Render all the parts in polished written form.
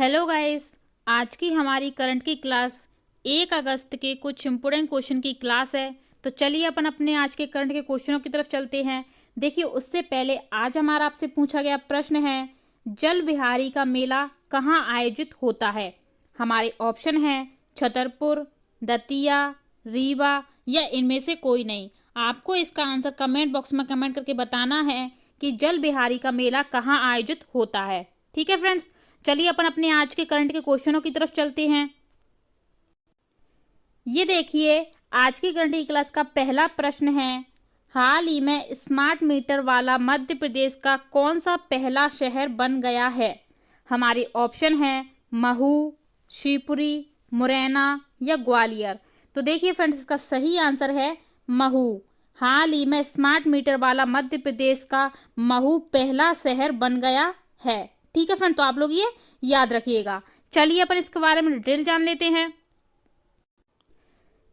Hello guys. आज की हमारी करंट की क्लास 1 अगस्त के कुछ इम्पोर्टेंट क्वेश्चन की क्लास है। तो चलिए अपन अपने आज के करंट के क्वेश्चनों की तरफ चलते हैं। देखिए, उससे पहले आज हमारा आपसे पूछा गया प्रश्न है, जल विहारी का मेला कहाँ आयोजित होता है। हमारे ऑप्शन हैं छतरपुर, दतिया, रीवा या इनमें से कोई नहीं। आपको इसका आंसर कमेंट बॉक्स में कमेंट करके बताना है कि जल विहारी का मेला कहाँ आयोजित होता है। ठीक है फ्रेंड्स, चलिए अपन अपने आज के करंट के क्वेश्चनों की तरफ चलते हैं। ये देखिए, आज की करंट की क्लास का पहला प्रश्न है, हाल ही में स्मार्ट मीटर वाला मध्य प्रदेश का कौन सा पहला शहर बन गया है। हमारे ऑप्शन हैं महू, शिवपुरी, मुरैना या ग्वालियर। तो देखिए फ्रेंड्स, इसका सही आंसर है महू। हाल ही में स्मार्ट मीटर वाला मध्य प्रदेश का महू पहला शहर बन गया है। ठीक है फ्रेंड, तो आप लोग ये याद रखिएगा। चलिए अपन इसके बारे में डिटेल जान लेते हैं।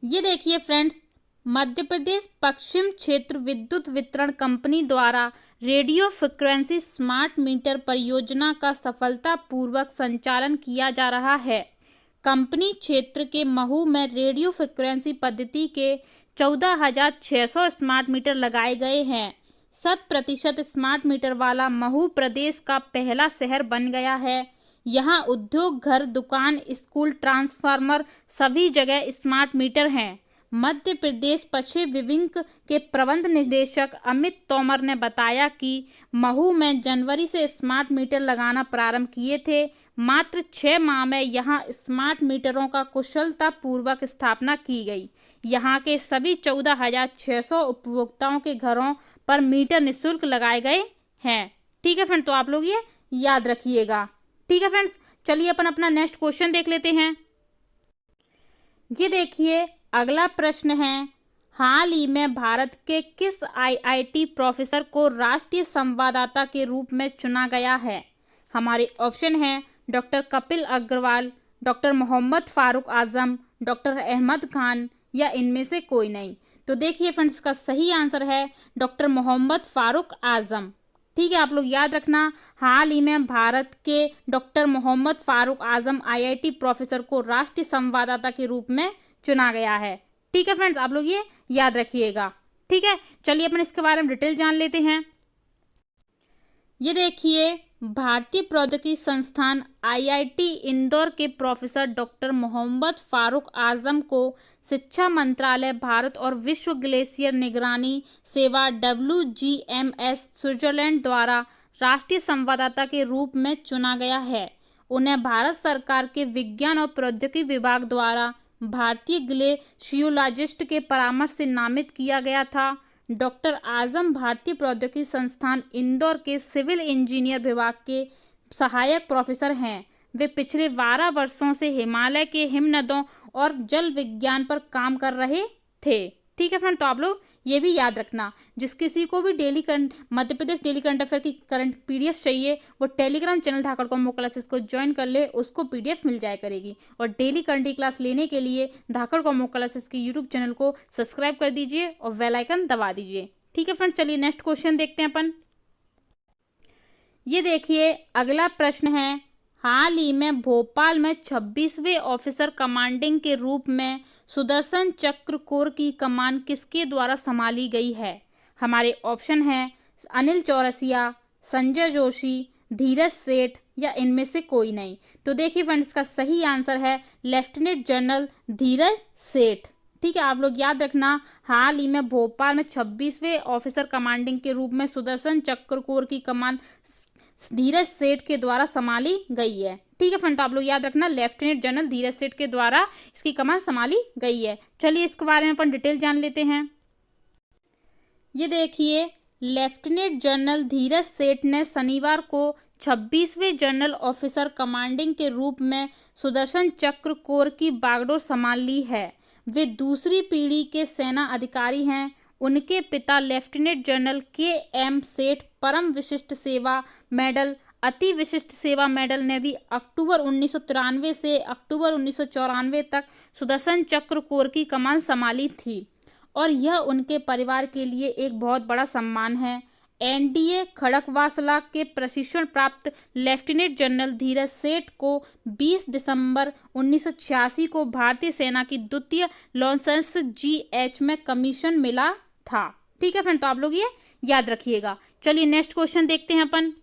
ये देखिए फ्रेंड्स, मध्य प्रदेश पश्चिम क्षेत्र विद्युत वितरण कंपनी द्वारा रेडियो फ्रिक्वेंसी स्मार्ट मीटर परियोजना का सफलतापूर्वक संचालन किया जा रहा है। कंपनी क्षेत्र के महू में रेडियो फ्रिक्वेंसी पद्धति के 14,600 स्मार्ट मीटर लगाए गए हैं। 100% स्मार्ट मीटर वाला महू प्रदेश का पहला शहर बन गया है। यहाँ उद्योग, घर, दुकान, स्कूल, ट्रांसफार्मर सभी जगह स्मार्ट मीटर हैं। मध्य प्रदेश पश्चिम विभाग के प्रबंध निदेशक अमित तोमर ने बताया कि महू में जनवरी से स्मार्ट मीटर लगाना प्रारंभ किए थे। मात्र 6 माह में यहाँ स्मार्ट मीटरों का कुशलतापूर्वक स्थापना की गई। यहाँ के सभी 14,600 उपभोक्ताओं के घरों पर मीटर निःशुल्क लगाए गए हैं। ठीक है फ्रेंड, तो आप लोग ये याद रखिएगा। ठीक है फ्रेंड्स, चलिए अपन अपना नेक्स्ट क्वेश्चन देख लेते हैं। ये देखिए, अगला प्रश्न है, हाल ही में भारत के किस आईआईटी प्रोफेसर को राष्ट्रीय संवाददाता के रूप में चुना गया है। हमारे ऑप्शन हैं डॉक्टर कपिल अग्रवाल, डॉक्टर मोहम्मद फारूक आजम, डॉक्टर अहमद खान या इनमें से कोई नहीं। तो देखिए फ्रेंड्स, का सही आंसर है डॉक्टर मोहम्मद फारूक आजम। ठीक है, आप लोग याद रखना, हाल ही में भारत के डॉक्टर मोहम्मद फारूक आजम आईआईटी प्रोफेसर को राष्ट्रीय संवाददाता के रूप में चुना गया है। ठीक है फ्रेंड्स, आप लोग ये याद रखिएगा। ठीक है, चलिए अपन इसके बारे में डिटेल जान लेते हैं। ये देखिए, भारतीय प्रौद्योगिकी संस्थान आईआईटी इंदौर के प्रोफेसर डॉक्टर मोहम्मद फारूक आजम को शिक्षा मंत्रालय भारत और विश्व ग्लेशियर निगरानी सेवा WGMS स्विट्जरलैंड द्वारा राष्ट्रीय संवाददाता के रूप में चुना गया है। उन्हें भारत सरकार के विज्ञान और प्रौद्योगिकी विभाग द्वारा भारतीय ग्लेशियोलॉजिस्ट के परामर्श से नामित किया गया था। डॉक्टर आजम भारतीय प्रौद्योगिकी संस्थान इंदौर के सिविल इंजीनियर विभाग के सहायक प्रोफेसर हैं। वे पिछले 12 वर्षों से हिमालय के हिमनदों और जल विज्ञान पर काम कर रहे थे। ठीक है फ्रेंड, तो आप लोग ये भी याद रखना। जिस किसी को भी daily current Madhya Pradesh daily current affair की करंट PDF चाहिए, वो टेलीग्राम चैनल धाकड़.com मॉक क्लासेस को ज्वाइन कर ले, उसको PDF मिल जाया करेगी। और डेली करंट की क्लास लेने के लिए धाकड़.com मॉक क्लासेस के यूट्यूब चैनल को सब्सक्राइब कर दीजिए और बेल आइकन दबा दीजिए। ठीक है फ्रेंड्स, चलिए नेक्स्ट क्वेश्चन देखते हैं अपन। ये देखिए, अगला प्रश्न है, हाल ही में भोपाल में 26वें ऑफिसर कमांडिंग के रूप में सुदर्शन चक्र कोर की कमान किसके द्वारा संभाली गई है। हमारे ऑप्शन हैं अनिल चौरसिया, संजय जोशी, धीरज सेठ या इनमें से कोई नहीं। तो देखिए फ्रेंड्स, इसका सही आंसर है लेफ्टिनेंट जनरल धीरज सेठ। ठीक है, आप लोग याद रखना, हाल ही में भोपाल में 26वें ऑफिसर कमांडिंग के रूप में सुदर्शन चक्र कोर की कमान धीरज सेठ के द्वारा संभाली गई है। ठीक है फ्रेंड, तो आप लोग याद रखना, लेफ्टिनेंट जनरल धीरज सेठ के द्वारा इसकी कमान संभाली गई है। चलिए इसके बारे में अपन डिटेल जान लेते हैं। ये देखिए, लेफ्टिनेंट जनरल धीरज सेठ ने शनिवार को 26वें जनरल ऑफिसर कमांडिंग के रूप में सुदर्शन चक्र कोर की बागडोर संभाल ली है। वे दूसरी पीढ़ी के सेना अधिकारी हैं। उनके पिता लेफ्टिनेंट जनरल KM सेठ परम विशिष्ट सेवा मेडल, अति विशिष्ट सेवा मेडल ने भी अक्टूबर 1993 से अक्टूबर 1994 तक सुदर्शन चक्र कोर की कमान संभाली थी और यह उनके परिवार के लिए एक बहुत बड़ा सम्मान है। एनडीए खड़गवासला के प्रशिक्षण प्राप्त लेफ्टिनेंट जनरल धीरज सेठ को 20 दिसंबर 1986 को भारतीय सेना की द्वितीय लॉन्सर्स जीएच में कमीशन मिला था। ठीक है फ्रेंड, तो आप लोग ये याद रखिएगा। चलिए नेक्स्ट क्वेश्चन देखते हैं अपन।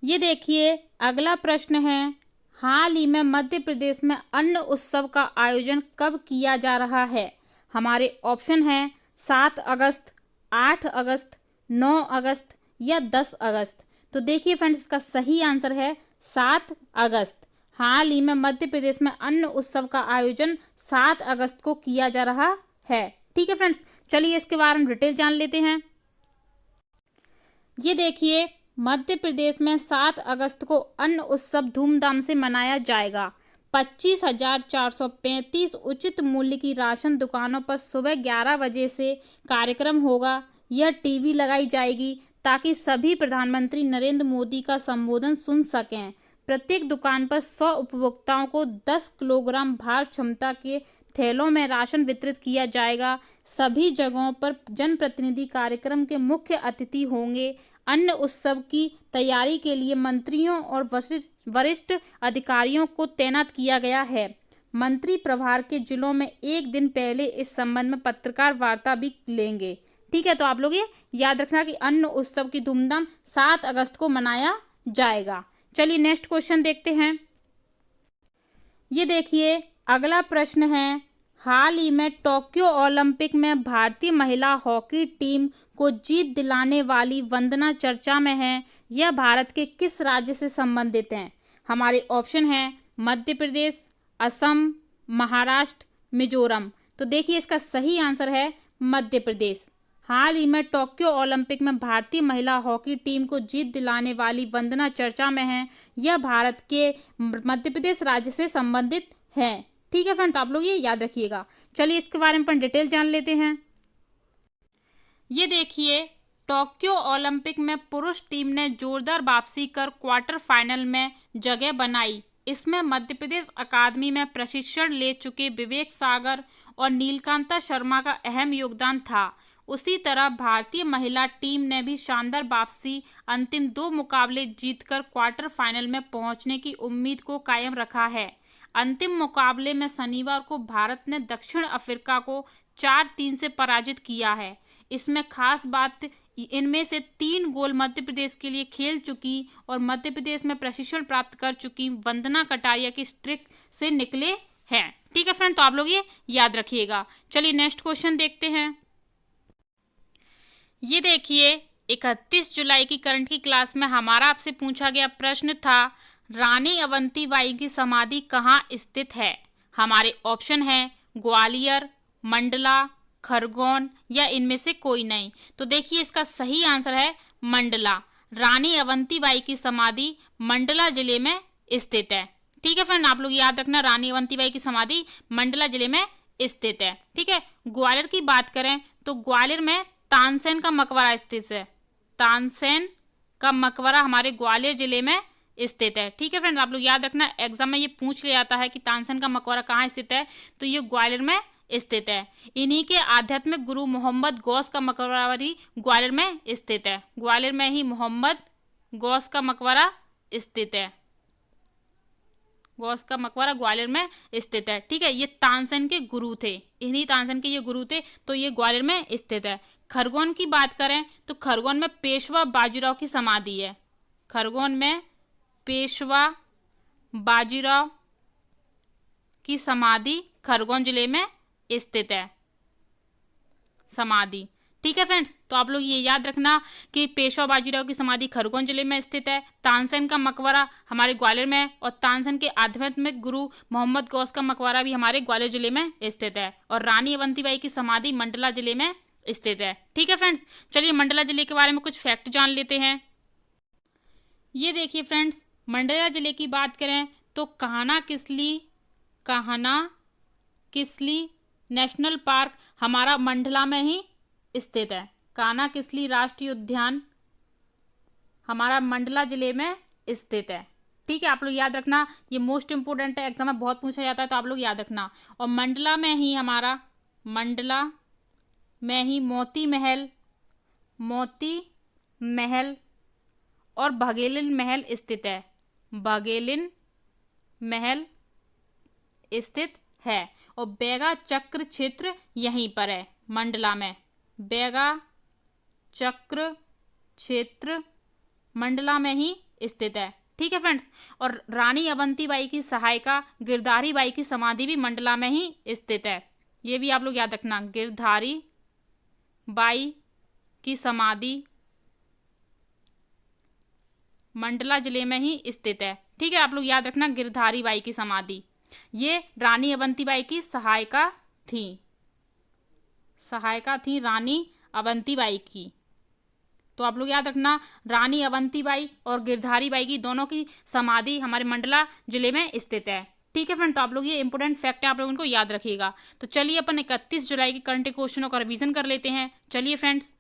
ये देखिए अगला प्रश्न है, हाल ही में मध्य प्रदेश में अन्न उत्सव का आयोजन कब किया जा रहा है? हमारे ऑप्शन हैं 7 अगस्त, 8 अगस्त, 9 अगस्त या 10 अगस्त। तो देखिए फ्रेंड्स, इसका सही आंसर है 7 अगस्त। हाल ही में मध्य प्रदेश में अन्न उत्सव का आयोजन 7 अगस्त को किया जा रहा है। ठीक है फ्रेंड्स, चलिए इसके बारे में डिटेल जान लेते हैं। ये देखिए मध्य प्रदेश में 7 अगस्त को अन्न उत्सव धूमधाम से मनाया जाएगा। 25,435 उचित मूल्य की राशन दुकानों पर सुबह 11 बजे से कार्यक्रम होगा। यह टीवी लगाई जाएगी ताकि सभी प्रधानमंत्री नरेंद्र मोदी का संबोधन सुन सकें। प्रत्येक दुकान पर 100 उपभोक्ताओं को 10 किलोग्राम भार क्षमता के थैलों में राशन वितरित किया जाएगा। सभी जगहों पर जनप्रतिनिधि कार्यक्रम के मुख्य अतिथि होंगे। अन्न उत्सव की तैयारी के लिए मंत्रियों और वरिष्ठ अधिकारियों को तैनात किया गया है। मंत्री प्रभार के जिलों में एक दिन पहले इस संबंध में पत्रकार वार्ता भी लेंगे। ठीक है, तो आप लोग ये याद रखना कि अन्न उत्सव की धूमधाम 7 अगस्त को मनाया जाएगा। चलिए नेक्स्ट क्वेश्चन देखते हैं। ये देखिए अगला प्रश्न है, हाल ही में टोक्यो ओलंपिक में भारतीय महिला हॉकी टीम को जीत दिलाने वाली वंदना चर्चा में है। यह भारत के किस राज्य से संबंधित हैं? हमारे ऑप्शन हैं मध्य प्रदेश, असम, महाराष्ट्र, मिजोरम। तो देखिए इसका सही आंसर है मध्य प्रदेश। हाल ही में टोक्यो ओलंपिक में भारतीय महिला हॉकी टीम को जीत दिलाने वाली वंदना चर्चा में है। यह भारत के मध्य प्रदेश राज्य से संबंधित है। ठीक है फ्रेंड, तो आप लोग ये याद रखिएगा। चलिए इसके बारे में अपन डिटेल जान लेते हैं। ये देखिए टोक्यो ओलंपिक में पुरुष टीम ने जोरदार वापसी कर क्वार्टर फाइनल में जगह बनाई। इसमें मध्य प्रदेश अकादमी में प्रशिक्षण ले चुके विवेक सागर और नीलकांता शर्मा का अहम योगदान था। उसी तरह भारतीय महिला टीम ने भी शानदार वापसी अंतिम 2 मुकाबले जीतकर क्वार्टर फाइनल में पहुंचने की उम्मीद को कायम रखा है। अंतिम मुकाबले में शनिवार को भारत ने दक्षिण अफ्रीका को 4-3 से पराजित किया है। इसमें खास बात इनमें से 3 गोल मध्य प्रदेश के लिए खेल चुकी और मध्य प्रदेश में प्रशिक्षण प्राप्त कर चुकी वंदना कटारिया की स्ट्रिक से निकले हैं। ठीक है फ्रेंड, तो आप लोग ये याद रखिएगा। चलिए नेक्स्ट क्वेश्चन देखते हैं। ये देखिए 31 जुलाई की करंट की क्लास में हमारा आपसे पूछा गया प्रश्न था, रानी अवंतीबाई की समाधि कहाँ स्थित है? हमारे ऑप्शन है ग्वालियर, मंडला, खरगोन या इनमें से कोई नहीं। तो देखिए इसका सही आंसर है मंडला। रानी अवंतीबाई की समाधि मंडला जिले में स्थित है। ठीक है फ्रेंड, आप लोग याद रखना, रानी अवंतीबाई की समाधि मंडला जिले में स्थित है। ठीक है, ग्वालियर की बात करें तो ग्वालियर में तानसेन का मकबरा स्थित है। तानसेन का मकबरा हमारे ग्वालियर जिले में स्थित है। ठीक है फ्रेंड, आप लोग याद रखना, एग्जाम में ये पूछ लिया जाता है कि तानसेन का मकबरा कहाँ स्थित है, तो ये ग्वालियर में स्थित है। इन्हीं के आध्यात्मिक गुरु मोहम्मद गौस का मकबरा भी ग्वालियर में स्थित है। ग्वालियर में ही मोहम्मद गौस का मकबरा स्थित है। गौस का मकबरा ग्वालियर में स्थित है। ठीक है, ये तानसेन के गुरु थे, इन्हीं तानसेन के ये गुरु थे, तो ये ग्वालियर में स्थित है। खरगोन की बात करें तो खरगोन में पेशवा बाजीराव की समाधि है। खरगोन में पेशवा बाजीराव की समाधि खरगोन जिले में स्थित है समाधि। ठीक है फ्रेंड्स, तो आप लोग ये याद रखना कि पेशवा बाजीराव की समाधि खरगोन जिले में स्थित है। तानसेन का मकबरा हमारे ग्वालियर में है और तानसेन के आध्यात्मिक गुरु मोहम्मद गौस का मकबरा भी हमारे ग्वालियर जिले में स्थित है। और रानी अवंतीबाई की समाधि मंडला जिले में स्थित है। ठीक है फ्रेंड्स, चलिए मंडला जिले के बारे में कुछ फैक्ट जान लेते हैं। ये देखिए फ्रेंड्स, मंडला जिले की बात करें तो कान्हा किसली नेशनल पार्क हमारा मंडला में ही स्थित है। कान्हा किसली राष्ट्रीय उद्यान हमारा मंडला जिले में स्थित है। ठीक है, आप लोग याद रखना, ये मोस्ट इंपोर्टेंट है, एग्जाम में बहुत पूछा जाता है, तो आप लोग याद रखना। और मंडला में ही मोती महल मोती महल और बघेलिन महल स्थित है। बघेलिन महल स्थित है और बैगा चक्र क्षेत्र यहीं पर है, मंडला में। बैगा चक्र क्षेत्र मंडला में ही स्थित है। ठीक है फ्रेंड्स। और रानी अवंतीबाई की सहायिका गिरधारी बाई की समाधि भी मंडला में ही स्थित है। ये भी आप लोग याद रखना, गिरधारी बाई की समाधि मंडला जिले में ही स्थित है। ठीक है, आप लोग याद रखना, गिरधारी बाई की समाधि। ये रानी अवंतीबाई की सहायिका थी रानी अवंतीबाई की। तो आप लोग याद रखना, रानी अवंतीबाई और गिरधारी बाई की दोनों की समाधि हमारे मंडला जिले में स्थित है। ठीक है फ्रेंड, तो आप लोग ये इंपोर्टेंट फैक्ट है, आप लोग इनको याद रखिएगा। तो चलिए अपन 31 जुलाई के करंट क्वेश्चनों का रिवीजन कर लेते हैं। चलिए फ्रेंड्स,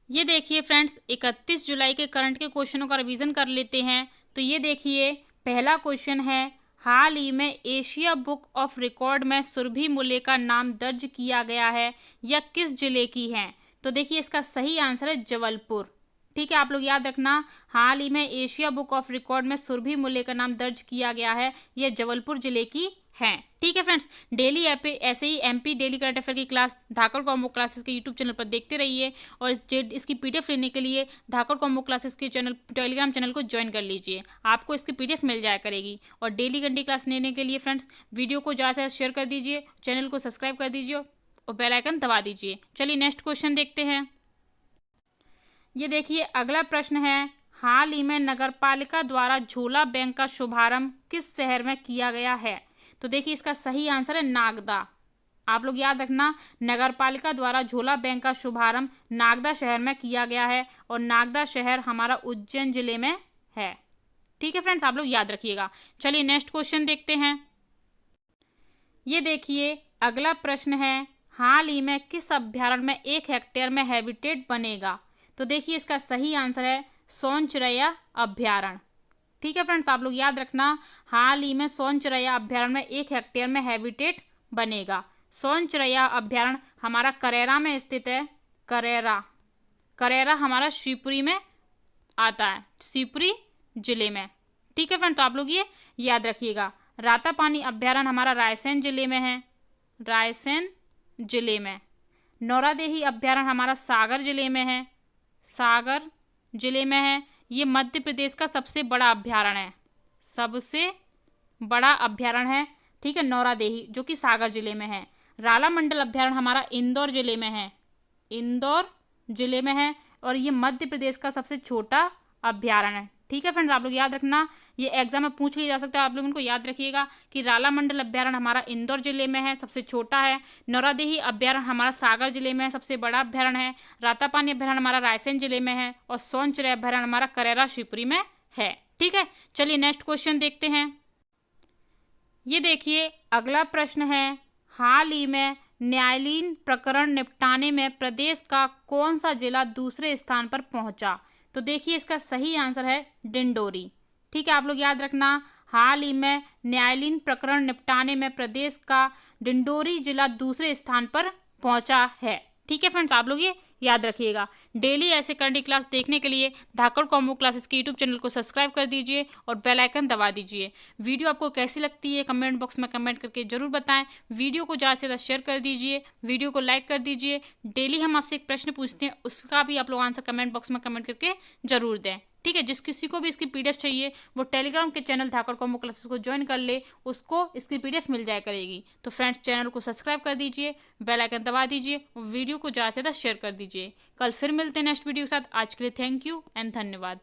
ये देखिए फ्रेंड्स, 31 जुलाई के करंट के क्वेश्चनों का रिवीजन कर लेते हैं। तो ये देखिए, पहला क्वेश्चन है, हाल ही में एशिया बुक ऑफ रिकॉर्ड में सुरभि मुले का नाम दर्ज किया गया है, यह किस जिले की है? तो देखिए, इसका सही आंसर है जबलपुर। ठीक है, आप लोग याद रखना, हाल ही में एशिया बुक ऑफ रिकॉर्ड में सुरभि मुले का नाम दर्ज किया गया है, यह जबलपुर जिले की है। ठीक है फ्रेंड्स, डेली ऐसे ही एमपी डेली करंट अफेयर की क्लास धाकड़ कॉम्बो क्लासेस के यूट्यूब चैनल पर देखते रहिए और इसकी पीडीएफ लेने के लिए धाकड़ कॉम्बो क्लासेस के टेलीग्राम चैनल को ज्वाइन कर लीजिए, आपको इसकी पीडीएफ मिल जाया करेगी। और डेली घंटी क्लास लेने के लिए फ्रेंड्स, वीडियो को ज़्यादा से ज़्यादा शेयर कर दीजिए, चैनल को सब्सक्राइब कर दीजिए और बेल आइकन दबा दीजिए। चलिए नेक्स्ट क्वेश्चन देखते हैं। ये देखिए, अगला प्रश्न है, हाल ही में नगरपालिका द्वारा झोला बैंक का शुभारंभ किस शहर में किया गया है? तो देखिए, इसका सही आंसर है नागदा। आप लोग याद रखना, नगरपालिका द्वारा झोला बैंक का शुभारंभ नागदा शहर में किया गया है और नागदा शहर हमारा उज्जैन जिले में है। ठीक है फ्रेंड्स, आप लोग याद रखिएगा। चलिए नेक्स्ट क्वेश्चन देखते हैं। ये देखिए, अगला प्रश्न है, हाल ही में किस अभ्यारण्य में 1 हेक्टेयर में हैबिटेट बनेगा? तो देखिए, इसका सही आंसर है सोनचरैया अभ्यारण्य। ठीक है फ्रेंड्स, आप लोग याद रखना, हाल ही में सोनचरैया अभ्यारण्य में 1 हेक्टेयर में हैबिटेट बनेगा। सोनचरैया अभ्यारण्य हमारा करेरा में स्थित है। करेरा हमारा शिवपुरी में आता है, शिवपुरी जिले में। ठीक है फ्रेंड, तो आप लोग ये याद रखिएगा। रातापानी अभ्यारण्य हमारा रायसेन जिले में है, रायसेन जिले में। नौरादेही अभ्यारण्य हमारा सागर जिले में है, सागर जिले में है। ये मध्य प्रदेश का सबसे बड़ा अभ्यारण्य है, सबसे बड़ा अभ्यारण्य है। ठीक है, नौरादेही जो कि सागर जिले में है। राला मंडल अभ्यारण्य हमारा इंदौर जिले में है, इंदौर जिले में है और ये मध्य प्रदेश का सबसे छोटा अभ्यारण्य है। ठीक है फ्रेंड्स, आप लोग याद रखना, ये एग्जाम में पूछ लिया जा सकता है, आप लोग इनको याद रखिएगा कि राला मंडल अभ्यारण्य हमारा इंदौर जिले में है, सबसे छोटा है। नौरादेही अभ्यारण्य हमारा सागर जिले में है, सबसे बड़ा अभ्यारण्य है। रातापानी अभ्यारण्य हमारा रायसेन जिले में है और सोनचरैया अभ्यारण्य हमारा करेरा शिवपुरी में है। ठीक है, चलिए नेक्स्ट क्वेश्चन देखते हैं। ये देखिए, अगला प्रश्न है, हाल ही में न्यायालयीन प्रकरण निपटाने में प्रदेश का कौन सा जिला दूसरे स्थान पर पहुंचा? तो देखिए, इसका सही आंसर है डिंडोरी। ठीक है, आप लोग याद रखना, हाल ही में न्यायालयीन प्रकरण निपटाने में प्रदेश का डिंडोरी जिला दूसरे स्थान पर पहुंचा है। ठीक है फ्रेंड्स, आप लोग ये याद रखिएगा। डेली ऐसे करंट क्लास देखने के लिए धाकड़ कॉम्बो क्लासेस के यूट्यूब चैनल को सब्सक्राइब कर दीजिए और बेल आइकन दबा दीजिए। वीडियो आपको कैसी लगती है कमेंट बॉक्स में कमेंट करके जरूर बताएं। वीडियो को ज़्यादा से ज़्यादा शेयर कर दीजिए, वीडियो को लाइक कर दीजिए। डेली हम आपसे एक प्रश्न पूछते हैं, उसका भी आप लोग आंसर कमेंट बॉक्स में कमेंट करके जरूर दें। ठीक है, जिस किसी को भी इसकी पीडीएफ चाहिए वो टेलीग्राम के चैनल धाकड़ कॉम्बो क्लासेस को ज्वाइन कर ले, उसको इसकी पीडीएफ मिल जाया करेगी। तो फ्रेंड्स, चैनल को सब्सक्राइब कर दीजिए, बेल आइकन दबा दीजिए और वीडियो को ज़्यादा से ज़्यादा शेयर कर दीजिए। कल फिर मिलते हैं नेक्स्ट वीडियो के साथ। आज के लिए थैंक यू एंड धन्यवाद।